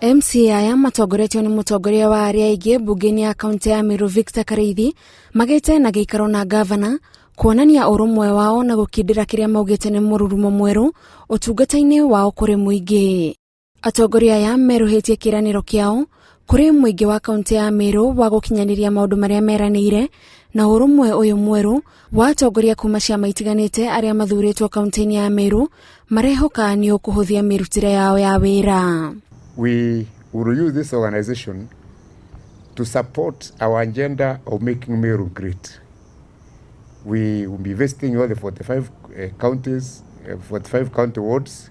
MCA aya matongoretio ni mutongoria wa aria aingĩ mbunge-inĩ ya kaunti ya Meru Victor Kareithi magĩte na gĩikaro na gavana kuonania ũrũmwe wao na gũkindĩra kĩrĩa maugĩte nĩ mũrurumo mwerũ ũtungata-inĩ wao kũrĩ mũingĩ. Atongoria aya meruhĩtie kĩranĩro kĩao kũrĩ mũingĩ wa kaunti ya Meru wa gũkinyanĩria maũndũ marĩa meranĩire na ũrũmwe ũyũ mwerũ wa atongoria kuma ciama itiganĩte arĩa mathurĩtwo kaunti-inĩ ya Meru marehoka nĩ ũkũhũthia mĩrutĩre yao ya wĩra. We will use this organization to support our agenda of making Meru great. We will be visiting all the 45 counties, 45 county wards,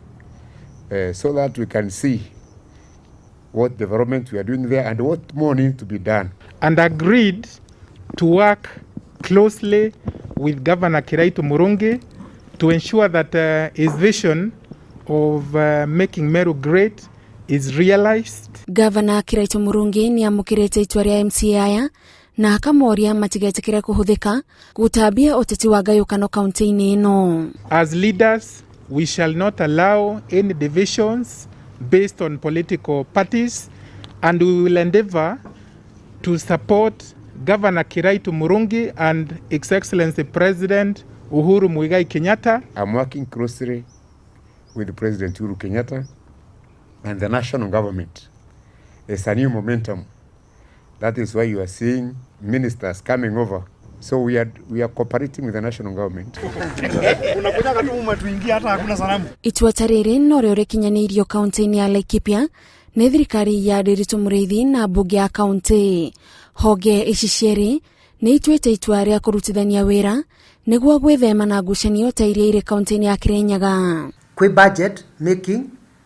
so that we can see what development we are doing there and what more needs to be done. And agreed to work closely with Governor Kiraitu Murungi to ensure that his vision of making Meru great is realized. Governor Kiraitu Murungi ni amukirite itua rĩa MCA aya na akamoria matigetikire kuhuthika gutambia uteti wa gayukano kaunti-inĩ ino. As leaders, we shall not allow any divisions based on political parties, and we will endeavor to support Governor Kiraitu Murungi and His Excellency President Uhuru Muigai Kenyatta. I'm working closely with President Uhuru Kenyatta and the national government. There's a new momentum. That is why you are seeing ministers coming over. So we are cooperating with the national government. Itua tarĩrĩ no rĩo rĩkinyanĩirio kaunti-inĩ ya Laikipia nĩ thirikari ya Nderitu Mũrĩithi na mbunge ya kaunti. Honge ici cierĩ nĩ ituĩte itua rĩa kũrutithania wĩra nĩguo gwĩthema na ngucanio ta iria irĩ kaunti-inĩ ya Kirinyaga. Kwi budget making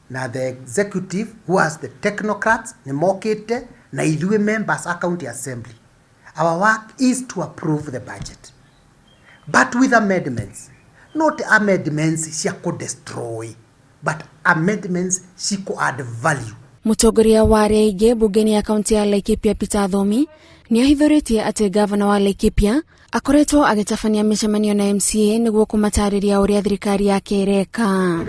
na the executive who has the technocrats ni mokite na ithuĩ members a county assembly. Our work is to approve the budget, but with amendments, not amendments cia destroy, but amendments cia add value. Mutongoria wa aria aingĩ mbunge-inĩ ya kaunti ya Laikipia Peter Thomi nĩ ahithũrĩtie atĩ gavana wa Laikipia akoretwo agĩtabania mĩcemanio na MCA nĩguo kũmatarĩria ũrĩa thirikari yake ĩreka.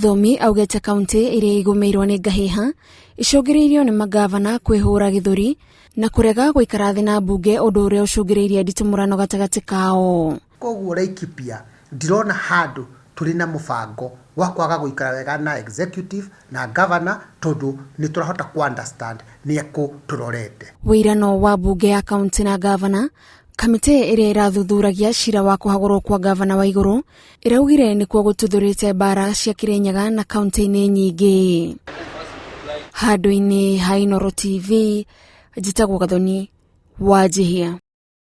Thomi augĩte kaunti ĩrĩa igũmĩirwo nĩ ngahĩha icũngĩrĩirio nĩ magavana kwĩhũra gĩthũri na kũrega gũikara thĩ na mbunge ũndũ ũrĩa ũcũngĩrĩirie nditimũrano gatagatĩ kao. Koguo Laikipia ndirona handũ tũrĩ na mũbango wa kwaga gũikara wega na executive na governor tondũ nĩ tũrahota ku understand nĩ ekũ tũrorete. Wĩirano wa mbunge ya kaunti na governor, kamĩtĩ ĩrĩa ĩrathuthuragia cira wa kũhagũrwo kwa governor wa igũrũ ĩraugire nĩkuo gũtuthũrĩte mbara cia Kirinyaga na kaunti-inĩ nyingĩ. Handũ-inĩ ha Inooro TV, njĩtagwo Gathoni Wanjihia.